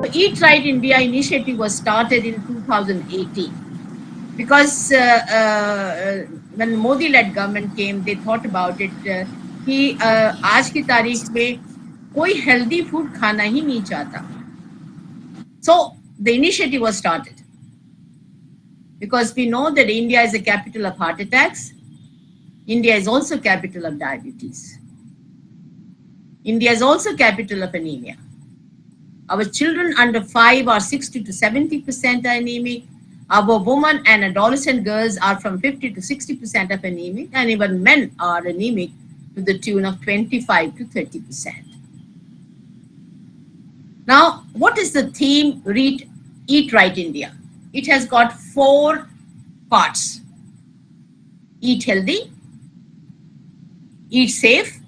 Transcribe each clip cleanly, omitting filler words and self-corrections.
The Eat Right India initiative was started in 2018 because when Modi-led government came, they thought about it कि आज की तारीख में कोई healthy food खाना ही नहीं चाहता. So the initiative was started because we know that India is the capital of heart attacks. India is also capital of diabetes. India is also capital of anemia. Our children under 5 are 60 to 70% anemic. Our women and adolescent girls are from 50 to 60% of anemic, and even men are anemic to the tune of 25 to 30%. Now, what is the theme Eat Right India? It has got 4 parts. Eat healthy, eat safe,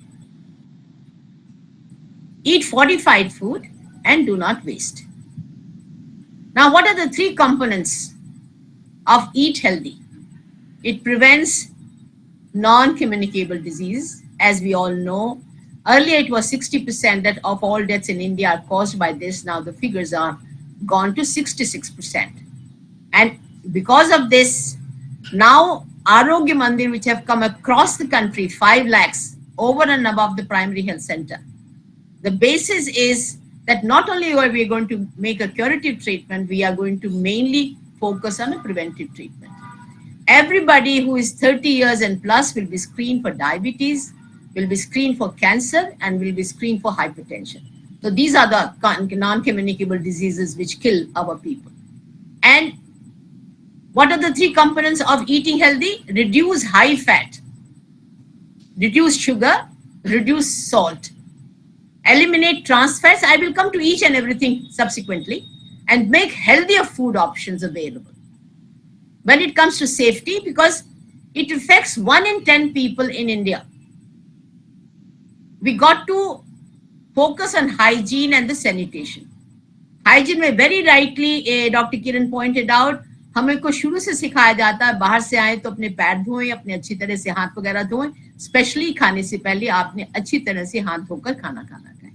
eat fortified food, and do not waste. Now, what are the 3 components of Eat Healthy? It prevents non-communicable disease. As we all know, earlier it was 60% that of all deaths in India are caused by this. Now the figures are gone to 66%. And because of this, now Arogya Mandir, which have come across the country, 5 lakhs over and above the primary health center. The basis is that not only are we going to make a curative treatment, we are going to mainly focus on a preventive treatment. Everybody who is 30 years and plus will be screened for diabetes, will be screened for cancer, and will be screened for hypertension. So these are the non-communicable diseases which kill our people. And what are the 3 components of eating healthy? Reduce high fat, reduce sugar, reduce salt, eliminate trans fats. I will come to each and everything subsequently, and make healthier food options available. When it comes to safety, because it affects 1 in 10 people in India, we got to focus on hygiene and the sanitation. Hygiene में very rightly Dr. Kiran pointed out, हमें को शुरू से सिखाया जाता है बाहर से आए तो अपने पैर धोएं, अपने अच्छी तरह से हाथ वगैरह धोएं, स्पेशली खाने से पहले आपने अच्छी तरह से हाथ धोकर खाना खाएं.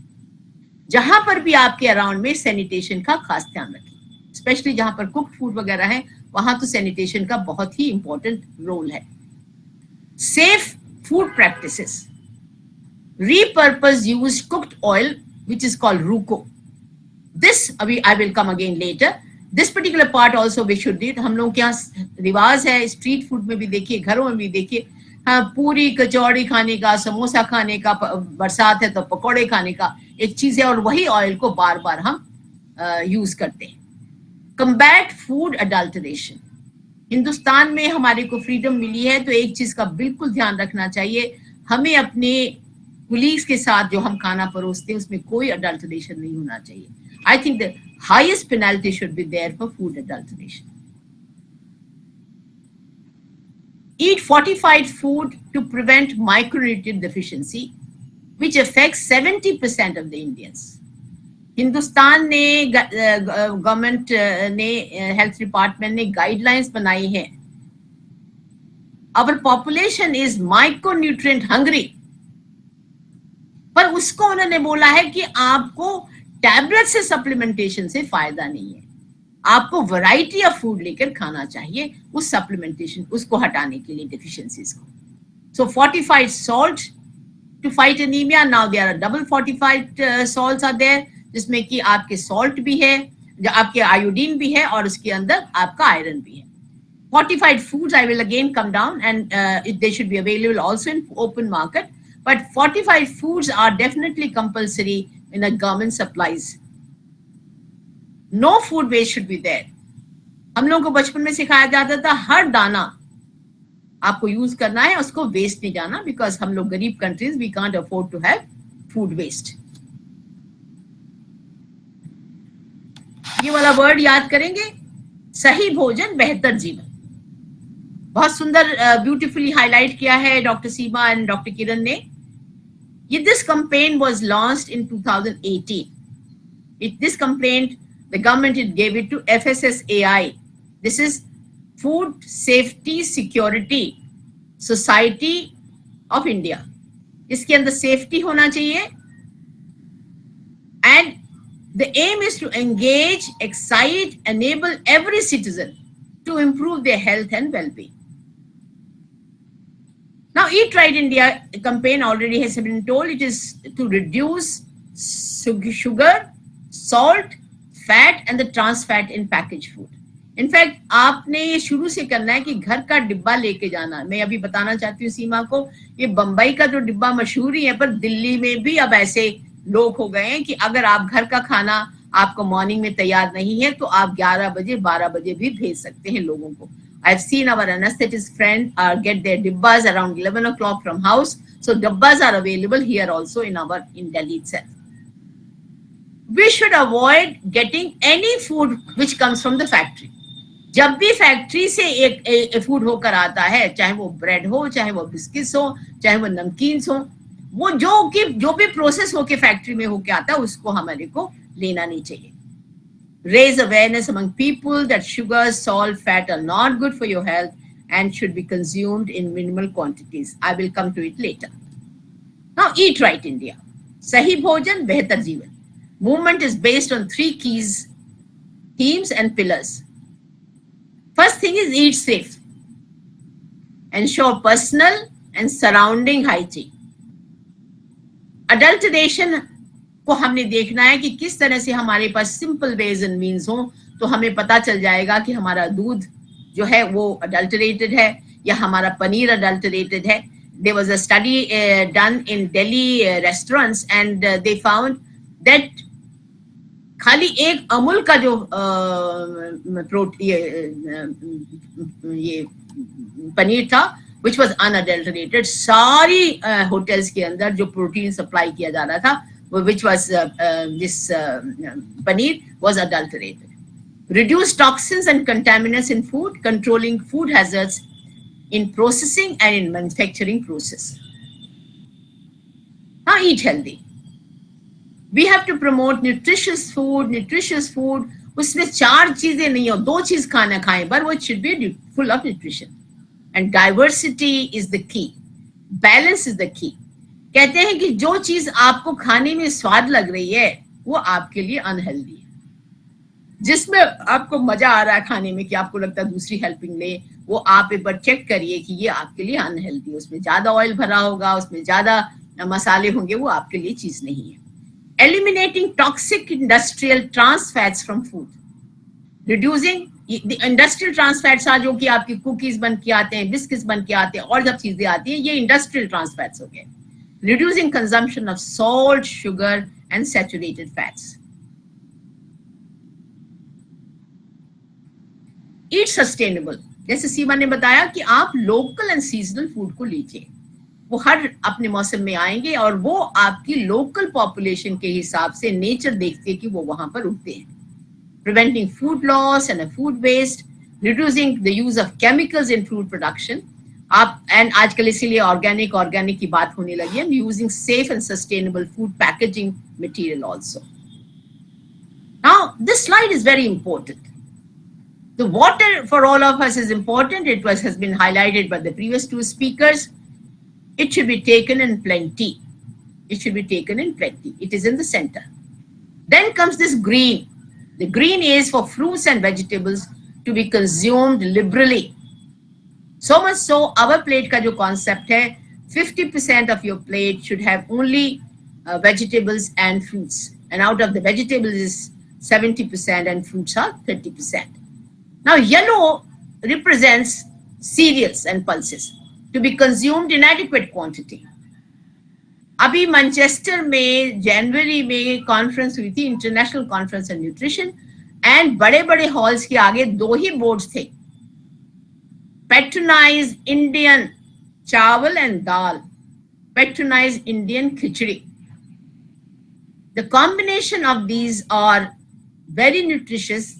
जहां पर भी आपके अराउंड में सैनिटेशन का खास ध्यान रखें, स्पेशली जहां पर कुक फूड वगैरह है, वहां तो सैनिटेशन का बहुत ही इंपॉर्टेंट रोल है. Safe food practices, repurpose used cooked oil, which is called RUCO. This I will come again later. This particular part also we should do. हम लोग के यहाँ रिवाज है, स्ट्रीट फूड में भी देखिए, घरों में भी देखिए, हाँ, पूरी कचौड़ी खाने का, समोसा खाने का, बरसात है तो पकौड़े खाने का एक चीज है, और वही ऑयल को बार बार हम यूज करते हैं. Combat food adulteration. हिंदुस्तान में हमारे को फ्रीडम मिली है, तो एक चीज का बिल्कुल ध्यान रखना चाहिए, हमें अपने कुलीग्स के साथ जो हम खाना परोसते हैं उसमें कोई अडल्टरेशन नहीं होना चाहिए. I think the highest penalty should be there for food adulteration. Eat fortified food to prevent micronutrient deficiency, which affects 70% of the Indians. Hindustan ने गवर्नमेंट ने हेल्थ डिपार्टमेंट ने गाइडलाइंस बनाई है. Our population is micronutrient hungry. पर उसको उन्होंने बोला है कि आपको टैबलेट से सप्लीमेंटेशन से फायदा नहीं है, आपको वैरायटी ऑफ फूड लेकर खाना चाहिए उस सप्लीमेंटेशन उसको हटाने के लिए, डेफिशिएंसीज को. So fortified salt to fight anaemia. Now there are double fortified salts are there, जिसमें कि आपके सॉल्ट भी है, जो आपके आयोडीन भी है, और उसके अंदर आपका आयरन भी है. Fortified foods, I will again come down, and they should be available also in open market. But fortified foods are definitely compulsory in a government supplies. No food waste should be there. हम लोगों को बचपन में सिखाया जाता था हर दाना आपको यूज करना है, उसको वेस्ट नहीं जाना, बिकॉज हम लोग गरीब countries, we can't afford to have food waste. ये वाला वर्ड याद करेंगे, सही भोजन बेहतर जीवन. बहुत सुंदर ब्यूटीफुली हाईलाइट किया है डॉक्टर सीमा एंड डॉक्टर किरण ने. This campaign was launched in 2018. This campaign, the government gave it to FSSAI. This is Food Safety Security Society of India. इसके अंदर सेफ्टी होना चाहिए, and The aim is to engage, excite, enable every citizen to improve their health and well-being. Now, Eat Right India campaign already has been told it is to reduce sugar, salt, fat and the trans fat in packaged food. In fact आपने ये शुरू से करना है कि घर का डिब्बा लेके जाना। मैं अभी बताना चाहती हूँ सीमा को, ये बंबई का जो डिब्बा मशहूर ही है, पर दिल्ली में भी अब ऐसे लोग हो गए हैं कि अगर आप घर का खाना आपको मॉर्निंग में तैयार नहीं है तो आप 11 बजे 12 बजे भी भेज सकते हैं लोगों को। I've seen our anesthetist friend get their dibbas around 11 o'clock from house. So dibbas are available here also in Delhi itself. We should avoid getting any food which comes from the factory. जब भी factory से एक food होकर आता है, चाहे वो bread हो, चाहे वो बिस्किट्स हो, चाहे वो नमकीन हो, वो जो भी प्रोसेस होके फैक्ट्री में होके आता है उसको हमारे को लेना नहीं चाहिए. Raise awareness among people that sugar, salt, fat are not good for your health and should be consumed in minimal quantities. I will come to it later. Now, Eat Right India. Sahi Bhojan, Behtar Jeevan. Movement is based on 3 keys, themes and pillars. First thing is eat safe. Ensure personal and surrounding hygiene. Adulteration को हमने देखना है कि किस तरह से हमारे पास simple ways and means हो, तो हमें पता चल जाएगा कि हमारा दूध जो है वो अडल्टरेटेड है या हमारा पनीर अडल्टरेटेड है. There was a study done in Delhi restaurants and they found that खाली एक अमूल का जो ये पनीर था which was unadulterated, सारी होटल्स के अंदर जो प्रोटीन सप्लाई किया जा रहा था which was this paneer was adulterated. Reduce toxins and contaminants in food, controlling food hazards in processing and in manufacturing process. Now eat healthy. We have to promote nutritious food. उसमें 4 चीजें नहीं हो, 2 चीज खाना खाएं, but it should be full of nutrition. And diversity is the key. Balance is the key. कहते हैं कि जो चीज आपको खाने में स्वाद लग रही है वो आपके लिए अनहेल्दी है. जिसमें आपको मजा आ रहा है खाने में कि आपको लगता है दूसरी हेल्पिंग ले, वो आप एक बार चेक करिए कि ये आपके लिए अनहेल्दी है. उसमें ज्यादा ऑयल भरा होगा, उसमें ज्यादा मसाले होंगे, वो आपके लिए चीज नहीं है. Eliminating toxic industrial trans fats from food. Reducing the industrial trans fats are जो कि आपकी कुकीज बन के आते हैं, बिस्किट्स बन के आते हैं और जब चीजें आती हैं, ये इंडस्ट्रियल ट्रांस फैट्स हो गए. Reducing consumption of salt, sugar and saturated fats. Eat sustainable. जैसे सीमा ने बताया कि आप लोकल एंड सीजनल फूड को लीजिए, वो हर अपने मौसम में आएंगे और वो आपकी लोकल पॉपुलेशन के हिसाब से नेचर देखते हैं कि वो वहां पर उगते हैं. Preventing food loss and food waste, reducing the use of chemicals in food production. आप एंड आजकल इसीलिए ऑर्गेनिक की बात होने लगी है. Using safe and sustainable food packaging material also. Now this slide is very important. The water for all of us is important. It has been highlighted by the previous 2 speakers. It should be taken in plenty. It is in the center. Then comes this green. The green is for fruits and vegetables to be consumed liberally. So much so, our plate का जो concept है, 50% of your plate should have only vegetables and fruits. And out of the vegetables is 70% and fruits are 30%. Now, yellow represents cereals and pulses to be consumed in adequate quantity. अभी Manchester में जनवरी में conference हुई थी, international conference on nutrition, and बड़े बड़े halls के आगे 2 ही boards थे. Patronize Indian chawal and dal. Patronize Indian khichdi. The combination of these are very nutritious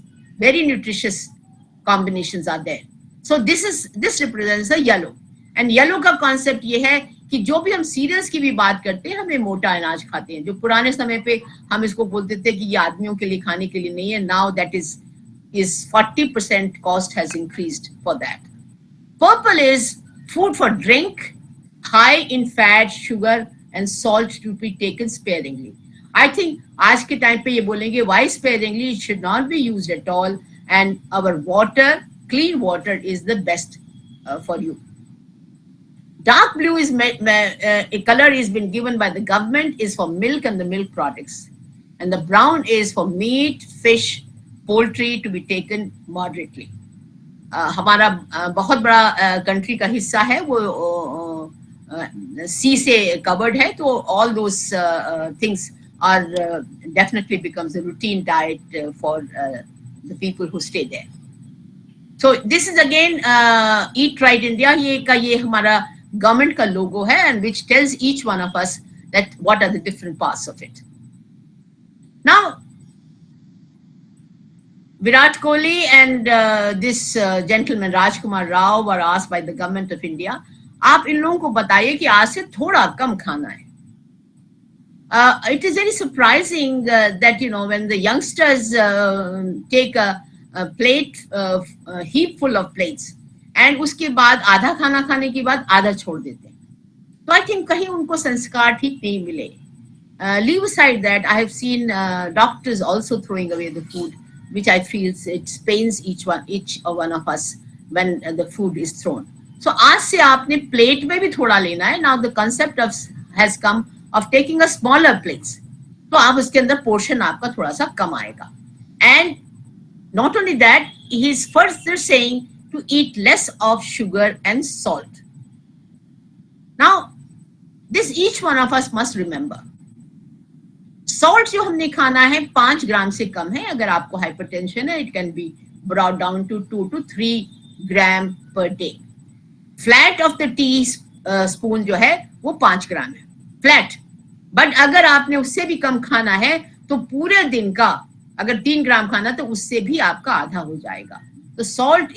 combinations are there. So this represents the yellow. And yellow का concept ये है कि जो भी हम सीरियल्स की भी बात करते हैं, हमें मोटा अनाज खाते हैं, जो पुराने समय पे हम इसको बोलते थे कि ये आदमियों के लिए खाने के लिए नहीं है. Now that is 40% cost has increased for that. Purple is food for drink, high in fat, sugar and salt to be taken sparingly. I think आज के टाइम पे ये बोलेंगे why sparingly, it should not be used at all, and our water, clean water is the best for you. Dark blue is a color is been given by the government is for milk and the milk products, and the brown is for meat, fish, poultry to be taken moderately. हमारा बहुत बड़ा country का हिस्सा है वो सी से covered है, तो all those things are definitely becomes a routine diet for the people who stay there. So this is again Eat Right India, ये हमारा government का logo है, and which tells each one of us that what are the different parts of it. Now, Virat Kohli and this gentleman Rajkumar Rao were asked by the government of India, आप इन लोगों को बताइए कि आज से थोड़ा कम खाना है. It is very surprising that when the youngsters take a plate, heap full of plates, and उसके बाद आधा खाना खाने के बाद आधा छोड़ देते हैं. तो I think कहीं उनको संस्कार ठीक नहीं मिले. Leave aside that, I have seen doctors also throwing away the food, which I feel it pains each one of us when the food is thrown. So आज से आपने plate में भी थोड़ा लेना है. Now the concept has come of taking a smaller plates. तो आप उसके अंदर portion आपका थोड़ा सा कम आएगा. And not only that, he is further saying to eat less of sugar and salt. Now, this each one of us must remember. Salt जो हमने खाना है 5 ग्राम से कम है. अगर आपको hypertension है, it can be brought down to 2 to 3 gram per day. Flat of the teaspoon जो है वो 5 ग्राम है. Flat. But अगर आपने उससे भी कम खाना है तो पूरे दिन का अगर 3 ग्राम खाना तो उससे भी आपका आधा हो जाएगा. The salt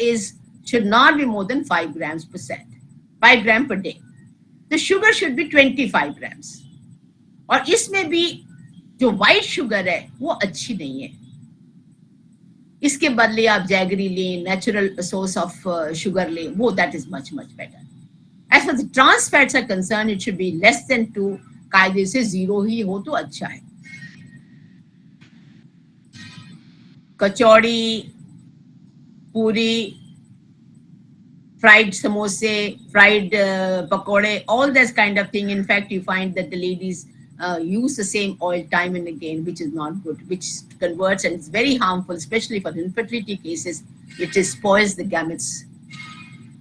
should not be more than 5 grams percent. 5 gram per day. The sugar should be 25 grams. और इसमें भी जो white sugar है वो अच्छी नहीं है. इसके बदले आप जैगरी लें, natural source of sugar लें, वो that is much better. As far as the trans fats are concerned, it should be less than 2. कायदे से 0 ही हो तो अच्छा है. कचौड़ी, पूरी, fried samosa, fried pakode, all this kind of thing. In fact, you find that the ladies use the same oil time and again, which is not good, which converts, and it's very harmful, especially for infertility cases, which spoils the gametes.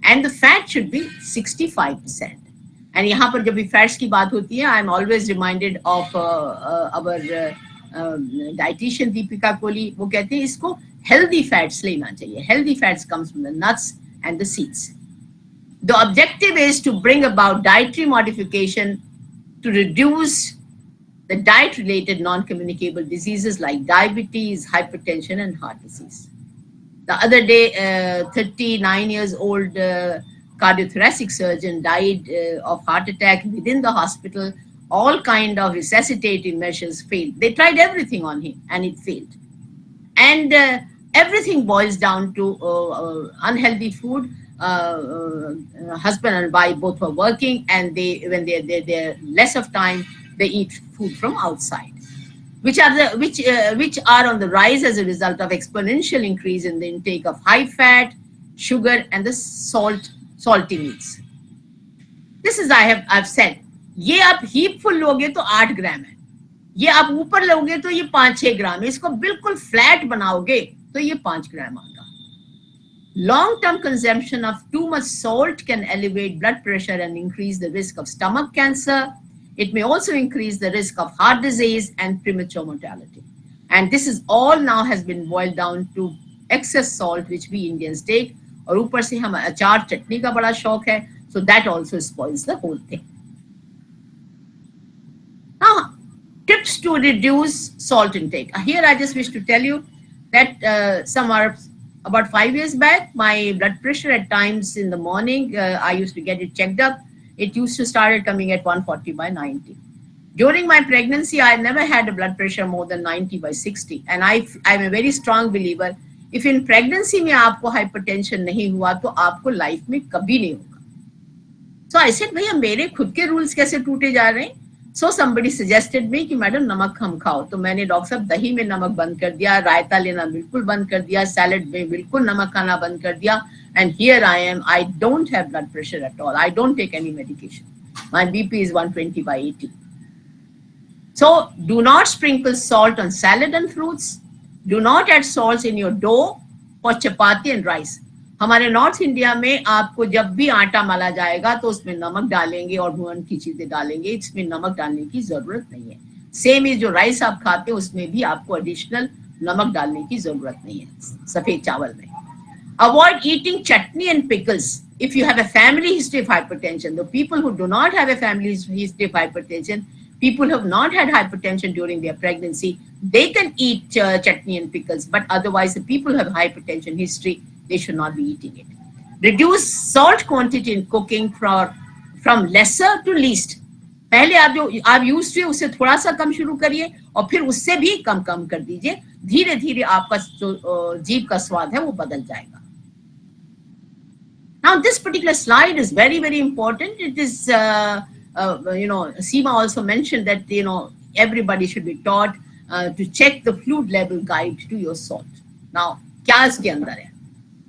And the fat should be 65%. And यहाँ पर जब भी fats की बात होती है, I'm always reminded of our dietitian Deepika Kohli. वो कहते हैं इसको healthy fats लेना चाहिए. Healthy fats comes from the nuts and the seeds. The objective is to bring about dietary modification to reduce the diet-related non-communicable diseases like diabetes, hypertension, and heart disease. The other day, 39 years old cardiothoracic surgeon died of heart attack within the hospital. All kind of resuscitative measures failed. They tried everything on him and it failed. And everything boils down to unhealthy food. Husband and wife both were working, and when they're less of time, they eat food from outside, which are on the rise as a result of exponential increase in the intake of high fat, sugar, and the salty meats. This is I've said. ये आप heap full लोगे तो 8 ग्राम है. ये आप ऊपर लोगे तो ये 5-6 ग्राम है. इसको बिल्कुल फ्लैट बनाओगे तो ये 5 ग्राम आएगा. Long-term consumption of too much salt can elevate blood pressure and increase the risk of stomach cancer. It may also increase the risk of heart disease and premature mortality. And this is all now has been boiled down to excess salt which we Indians take. और ऊपर से हम अचार चटनी का बड़ा शौक है, so that also spoils the whole thing. Now, tips to reduce salt intake. Here I just wish to tell you that about 5 years back, my blood pressure at times in the morning, I used to get it checked up. It used to start coming at 140/90. During my pregnancy, I never had a blood pressure more than 90/60. And I'm a very strong believer, if in pregnancy में आपको hypertension नहीं हुआ तो आपको life में कभी नहीं होगा. So I said, भैया मेरे खुद के rules कैसे टूटे जा रहे हैं? So somebody suggested me कि मैडम नमक कम खाओ, तो मैंने डॉक्टर साहब दही में नमक बंद कर दिया, रायता लेना बिल्कुल बंद कर दिया, सैलड में बिल्कुल नमक खाना बंद कर दिया, and here I am. I don't have blood pressure at all. I don't take any medication. My BP is 120/80. So do not sprinkle salt on salad and fruits. Do not add salt in your dough for chapati and rice. हमारे north India में आपको जब भी आटा मला जाएगा तो उसमें नमक डालेंगे और भुवन की चीजें डालेंगे, इसमें नमक डालने की जरूरत नहीं है. सेम इज जो राइस आप खाते हैं उसमें भी आपको एडिशनल नमक डालने की जरूरत नहीं है सफेद चावल में. Avoid eating chutney and pickles if you have a family history of hypertension. The people who do not have a family history of hypertension, people who have not had hypertension during their pregnancy, they can eat chutney and pickles, but otherwise the people who have hypertension history, they should not be eating it. Reduce salt quantity in cooking from lesser to least. पहले आप जो आप use to उससे थोड़ा सा कम शुरू करिए और फिर उससे भी कम कम कर दीजिए. धीरे धीरे आपका जो जीभ का स्वाद है वो बदल जाएगा. Now this particular slide is very, very important. It is, Seema also mentioned that, everybody should be taught to check the fluid level guide to your salt. Now, क्या इसके अंदर है?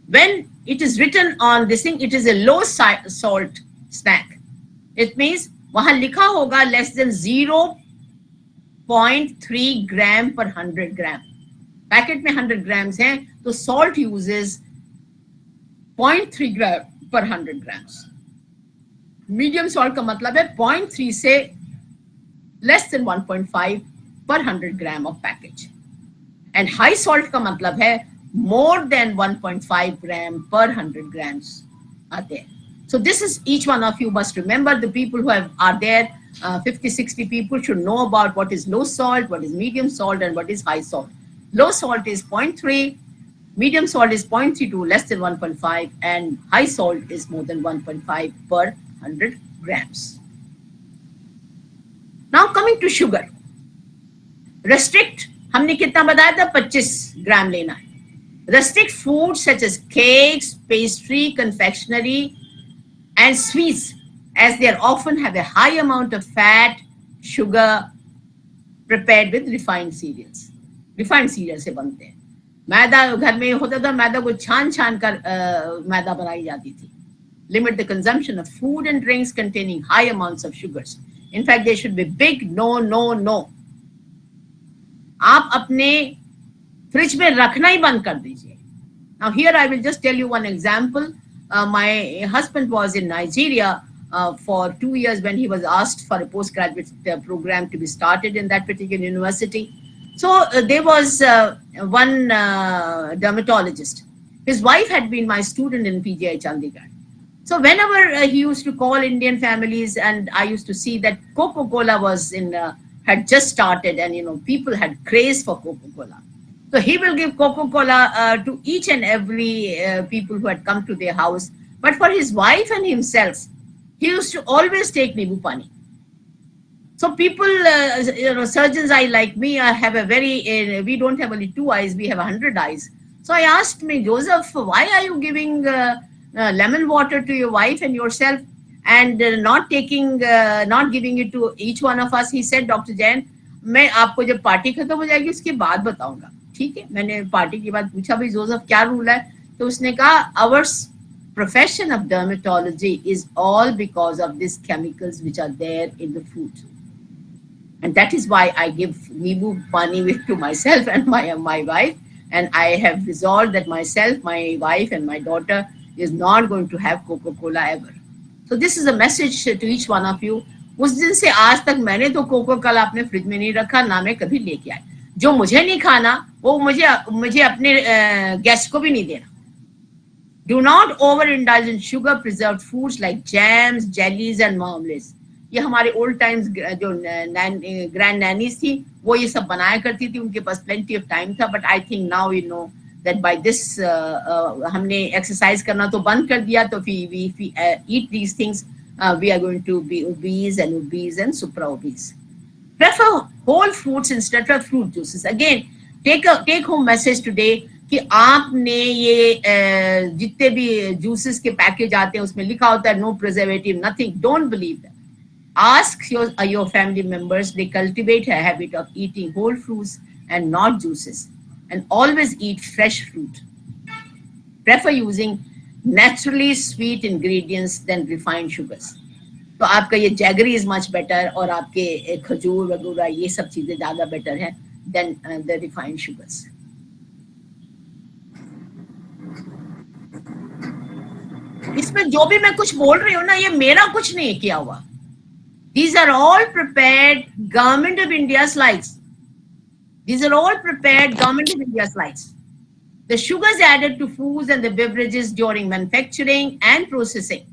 When it is written on this thing, it is a low salt snack. It means वहां लिखा होगा less than 0.3 gram per 100 gram. Packet में 100 grams हैं तो salt uses 0.3 gram per 100 grams. Medium salt का मतलब है 0.3 से less than 1.5 per 100 gram of package. And high salt का मतलब है more than 1.5 gram per 100 grams आते हैं. So this is each one of you must remember. The people who are there, 50-60 people should know about what is low salt, what is medium salt, and what is high salt. Low salt is 0.3, medium salt is 0.32, less than 1.5, and high salt is more than 1.5 per 100 grams. Now coming to sugar. Restrict, हमने कितना बताया था? 25 ग्राम लेना है. Restrict foods such as cakes, pastry, confectionery, and sweets, as they often have a high amount of fat, sugar, prepared with refined cereals. Refined cereals से बनते हैं. मैदा घर में होता था, मैदा को छान छान कर मैदा बनाई जाती थी. Limit the consumption of food and drinks containing high amounts of sugars. In fact, there should be big no, no, no. आप अपने फ्रिज में रखना ही बंद कर दीजिए. Now here I will just tell you one example. My husband was in Nigeria for 2 years when he was asked for a postgraduate program to be started in that particular university. So there was one dermatologist. His wife had been my student in PGI Chandigarh. So whenever he used to call Indian families, and I used to see that Coca-Cola was had just started, and people had craze for Coca-Cola. So he will give Coca-Cola to each and every people who had come to their house. But for his wife and himself, he used to always take Nibu Pani. So people, surgeon's eye like me, have a very, we don't have only 2 eyes, we have 100 eyes. So I asked me, Joseph, why are you giving lemon water to your wife and yourself and not giving it to each one of us? He said, Dr. Jain, मैं आपको जब party खत्म हो जाएगी उसके बाद बताऊंगा. ठीक है, मैंने पार्टी के बाद पूछा भाई जोसेफ क्या रूल है, तो उसने कहा our profession of dermatology is all because of these chemicals which are there in the food, and that is why I give Nibu Pani to myself and my wife, and I have resolved that myself, my wife and my daughter is not going to have Coca-Cola ever. So this is a message to each one of you. उस दिन से आज तक मैंने तो Coca Cola अपने fridge में नहीं रखा, ना मैं कभी लेके आई. जो मुझे नहीं खाना वो मुझे अपने गेस्ट को भी नहीं देना. Do not overindulge in sugar preserved foods like jams, jellies and marmalades. ये हमारे ओल्ड टाइम्स जो ग्रैंड नैनीज थी वो ये सब बनाया करती थी, उनके पास प्लेंटी ऑफ टाइम था. But I think now you know that by this हमने एक्सरसाइज करना तो बंद कर दिया, तो we eat these things, we are going to be obese and supra obese. Prefer whole fruits instead of fruit juices. Again, take home message today कि आपने ये जितने भी जूसेस के पैकेज आते हैं उसमें लिखा होता है no preservative, nothing. Don't believe that. Ask your family members, they cultivate a habit of eating whole fruits and not juices, and always eat fresh fruit. Prefer using naturally sweet ingredients than refined sugars. तो आपका ये jaggery is much better, और आपके खजूर वगैरह ये सब चीजें ज्यादा बेटर है देन द रिफाइंड शुगर्स. इसमें जो भी मैं कुछ बोल रही हूँ ना, ये मेरा कुछ नहीं किया हुआ. These are all prepared Government of India slides. These are all prepared Government of India slides. The sugars added to foods and the beverages during manufacturing and processing,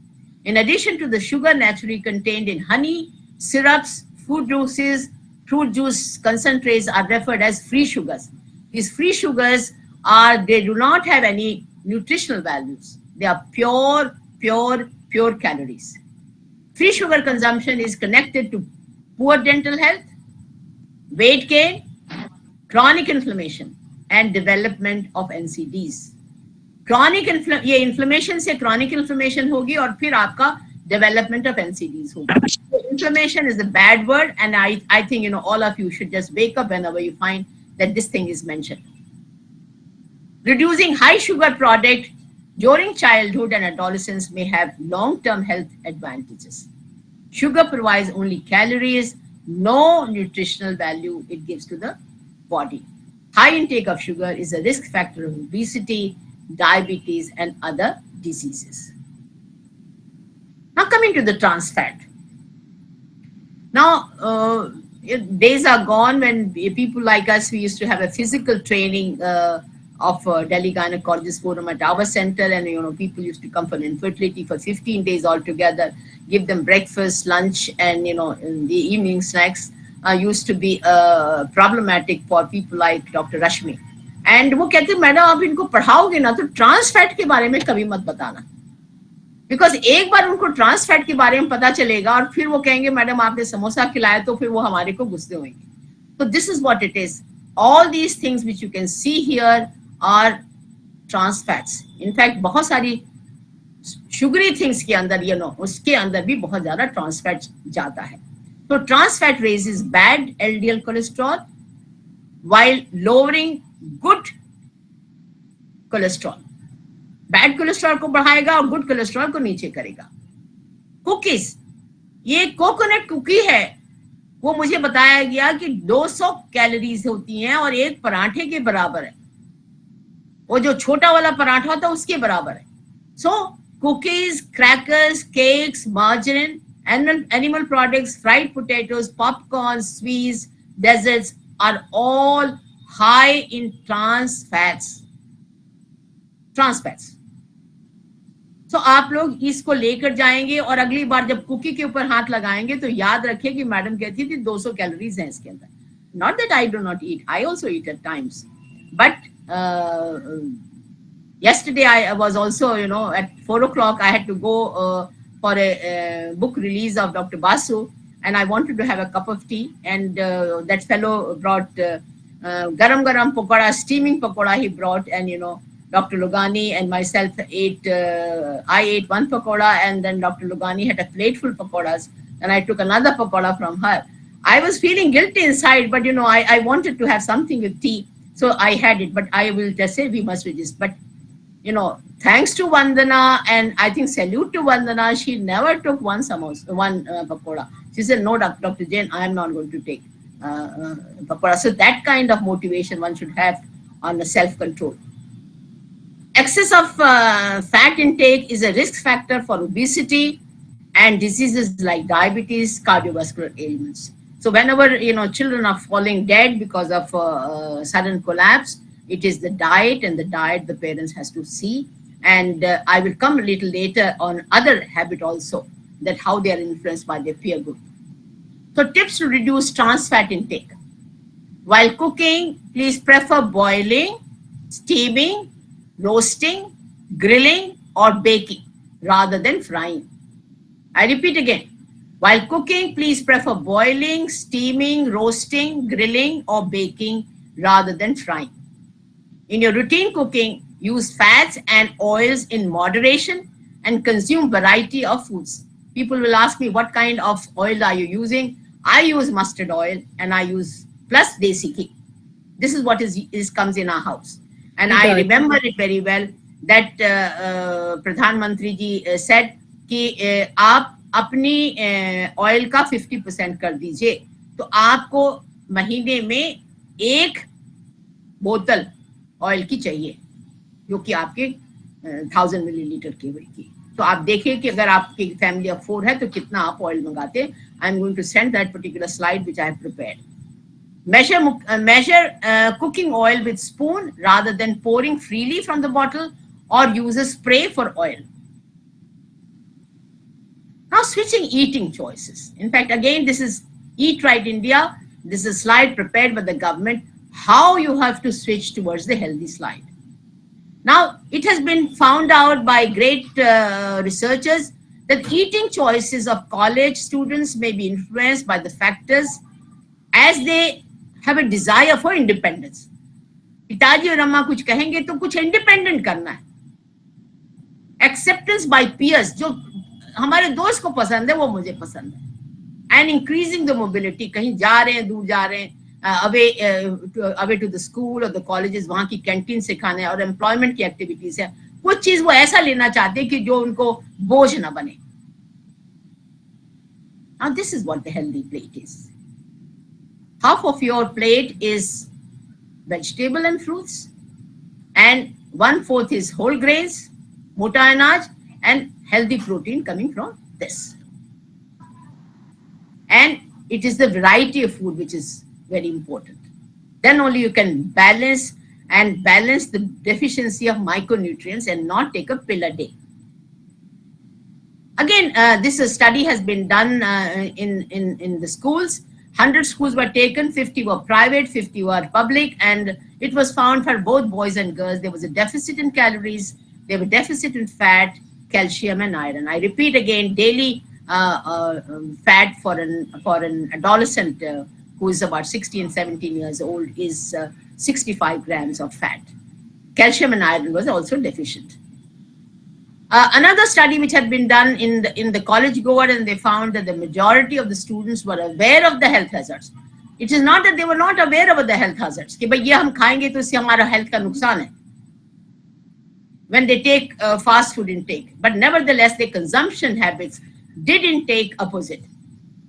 in addition to the sugar naturally contained in honey, syrups, fruit juice concentrates, are referred as free sugars. These free sugars they do not have any nutritional values. They are pure calories. Free sugar consumption is connected to poor dental health, weight gain, chronic inflammation, and development of NCDs. ये inflammation से chronic inflammation होगी, और फिर आपका development of NCDs होगा. So inflammation is a bad word, and I think all of you should just wake up whenever you find that this thing is mentioned. Reducing high sugar product during childhood and adolescence may have long-term health advantages. Sugar provides only calories, no nutritional value it gives to the body. High intake of sugar is a risk factor of obesity, diabetes, and other diseases. Now coming to the trans fat. Now, days are gone when people like us, we used to have a physical training of Delhi Gynecologist Forum at our center, and people used to come for infertility for 15 days altogether, give them breakfast, lunch, and in the evening snacks. Used to be problematic for people like Dr. Rashmi. And वो कहते madam आप इनको पढ़ाओगे ना तो trans fat के बारे में कभी मत बताना, बिकॉज एक बार उनको ट्रांस फैट के बारे में पता चलेगा और फिर वो कहेंगे मैडम आपने समोसा खिलाया, तो फिर वो हमारे को गुस्से होंगे. तो this is what it is. All these things which you can see here are trans fats. In fact बहुत सारी शुगरी थिंग्स के अंदर उसके अंदर भी बहुत ज्यादा ट्रांस फैट जाता है. तो trans fat raises bad LDL cholesterol while lowering good cholesterol. Bad cholesterol को बढ़ाएगा और गुड कोलेस्ट्रॉल को नीचे करेगा. कुकीज, ये कोकोनट कुकी है, वो मुझे बताया गया कि 200 कैलोरीज होती हैं और एक पराठे के बराबर है. वो जो छोटा वाला पराठा होता है उसके बराबर है. So cookies, crackers, cakes, margarine, animal products, fried potatoes, popcorn, sweets, desserts are all high in trans fats. So आप लोग इसको लेकर जाएंगे और अगली बार जब कुकी के ऊपर हाथ लगाएंगे तो याद रखिए कि मैडम कहती थी 200 कैलोरीज हैं इसके अंदर. Not that I do not eat, I also eat at times, but yesterday I was also at 4 o'clock I had to go for a book release of Dr. Basu, and I wanted to have a cup of tea, and that fellow brought garam pakoda, steaming pakoda he brought, and Dr. Lugani and myself ate, I ate one pakoda, and then Dr. Lugani had a plate full pakodas, and I took another pakoda from her. I was feeling guilty inside, but I wanted to have something with tea, so I had it. But I will just say we must resist. But thanks to Vandana, and I think salute to Vandana, she never took one pakoda. She said, no, Dr. Jain, I am not going to take pakoda. So that kind of motivation one should have on the self-control. Excess of fat intake is a risk factor for obesity and diseases like diabetes, cardiovascular ailments. So whenever children are falling dead because of sudden collapse, it is the diet, and the diet the parents has to see. And I will come a little later on other habit also, that how they are influenced by their peer group. So tips to reduce trans fat intake. While cooking, please prefer boiling, steaming, roasting, grilling, or baking rather than frying. I repeat again. While cooking, please prefer boiling, steaming, roasting, grilling, or baking rather than frying. In your routine cooking, use fats and oils in moderation and consume variety of foods. People will ask me, what kind of oil are you using? I use mustard oil and I use plus desi ghee. This is what is comes in our house. And I remember it very well that Pradhan Mantri ji said कि आप अपनी oil का 50% कर दीजिए, तो आपको महीने में 1 बोतल ऑयल की चाहिए, जो कि आपके 1000 मिलीलीटर केवल की. तो आप देखिए कि अगर आपकी फैमिली ऑफ 4 है तो कितना आप ऑयल मंगाते. I am going to send that particular slide which I have prepared. Measure cooking oil with spoon rather than pouring freely from the bottle, or use a spray for oil. Now switching eating choices. In fact, again, this is Eat Right India. This is a slide prepared by the government, how you have to switch towards the healthy slide. Now, it has been found out by great researchers that eating choices of college students may be influenced by the factors as they have a desire for independence. पिताजी और अम्मा कुछ कहेंगे तो कुछ independent करना है. Acceptance by peers, जो हमारे दोस्त को पसंद है वो मुझे पसंद है. And increasing the mobility, कहीं जा रहे हैं, दूर जा रहे हैं, away to the school or the colleges, वहाँ की कैंटीन से खाने और एम्प्लॉयमेंट की एक्टिविटीज है. कुछ चीज वो ऐसा लेना चाहते हैं कि जो उनको बोझ ना बने. Now this is what the healthy plate is. Half of your plate is vegetable and fruits, and 1/4 is whole grains, mota anaj, and healthy protein coming from this. And it is the variety of food which is very important. Then only you can balance the deficiency of micronutrients and not take a pill a day. Again, this study has been done in the schools. 100 schools were taken, 50 were private, 50 were public, and it was found for both boys and girls there was a deficit in calories, there was a deficit in fat, calcium, and iron. I repeat again, daily fat for an adolescent who is about 16 and 17 years old is 65 grams of fat. Calcium and iron was also deficient. Another study which had been done in the college goer, and they found that the majority of the students were aware of the health hazards. It is not that they were not aware of the health hazards, कि भाई ये हम खाएंगे तो इससे हमारा health का नुकसान है, when they take fast food intake, but nevertheless their consumption habits did intake opposite.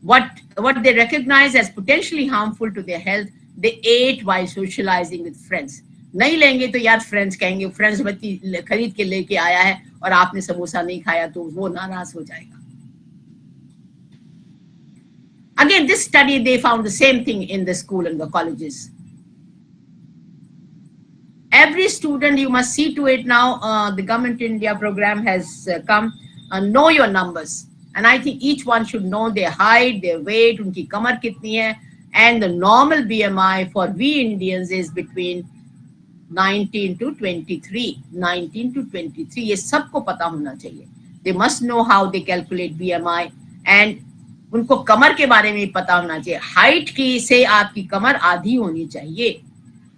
What they recognized as potentially harmful to their health, they ate while socializing with friends. नहीं लेंगे तो यार फ्रेंड्स कहेंगे, friends बत्ती खरीद के लेके आया है और आपने समोसा नहीं खाया तो वो नाराज हो जाएगा. Again, this study, they found the same thing in the school and the colleges. Every student, you must see to it now, the Government India program has come, know your numbers. And I think each one should know their height, their weight, unki kamar kitni hai, and the normal BMI for we Indians is between 19 to 23. 19 to 23, ये सबको पता होना चाहिए. They must know how they calculate BMI, and उनको कमर के बारे में पता होना चाहिए. हाइट की से आपकी कमर आधी होनी चाहिए.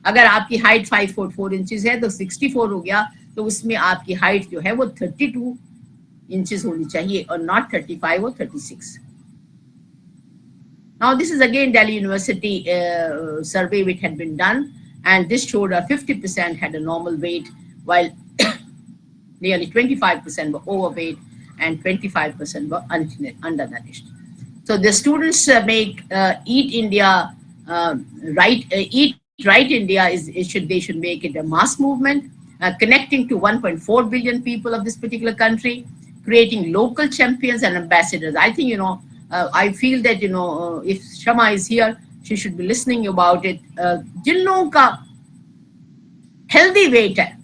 अगर आपकी हाइट 5 फुट 4 इंचेस है तो 64 हो गया, तो उसमें आपकी हाइट जो है वो 32 इंचेस होनी चाहिए और not 35 or 36. Now this is again Delhi University survey which had been done, and this showed 50% had a normal weight, while nearly 25% were overweight and 25% were undernourished. So the students make Eat India Eat Right India they should make it a mass movement, connecting to 1.4 billion people of this particular country, creating local champions and ambassadors. I think I feel that if Shama is here, she should be listening about it. जिन लोगों का healthy weight है,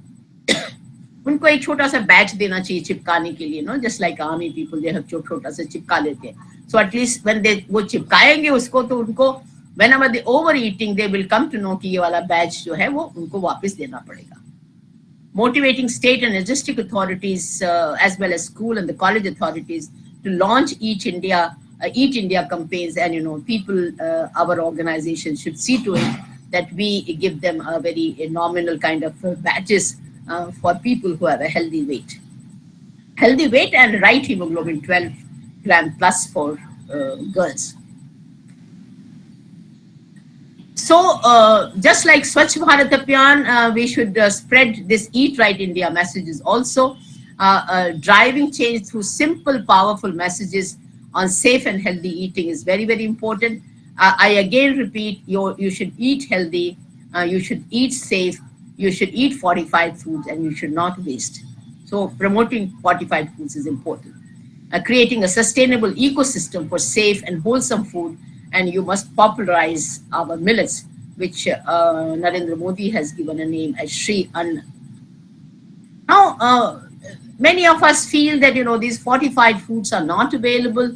उनको एक छोटा सा batch देना चाहिए चिपकाने के लिए, just like army people, they have छोटा सा चिपका लेते हैं. So at least when वो चिपकाएंगे उसको, तो उनको whenever they overeating, they will come to know कि ये वाला बैच जो है वो उनको वापस देना पड़ेगा. Motivating state and logistic authorities as well as school and the college authorities to launch Eat India campaigns, and people, our organization should see to it that we give them a very nominal kind of badges for people who have a healthy weight and right hemoglobin 12 gram plus for girls. So just like Swachh Bharat Abhiyan, we should spread this Eat Right India messages also. Driving change through simple, powerful messages on safe and healthy eating is very, very important. I again repeat, you should eat healthy, you should eat safe, you should eat fortified foods, and you should not waste. So promoting fortified foods is important. Creating a sustainable ecosystem for safe and wholesome food, and you must popularize our millets, which Narendra Modi has given a name as Shri Anna. Now, many of us feel that these fortified foods are not available.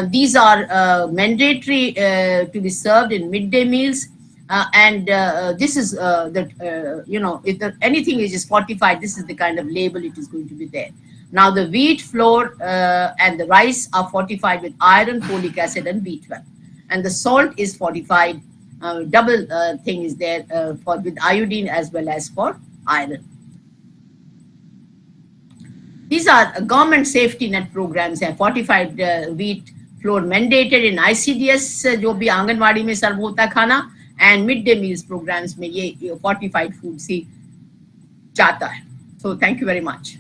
These are mandatory to be served in midday meals, and this is if anything which is fortified, this is the kind of label it is going to be there. Now, the wheat flour and the rice are fortified with iron, folic acid, and B12, and the salt is fortified. Double thing is there for with iodine as well as for iron. These are government safety net programs हैं. Fortified wheat flour mandated in ICDS जो भी आंगनवाड़ी में सर्व होता खाना, and midday meals programs में ये fortified foods ही जाता है. So thank you very much.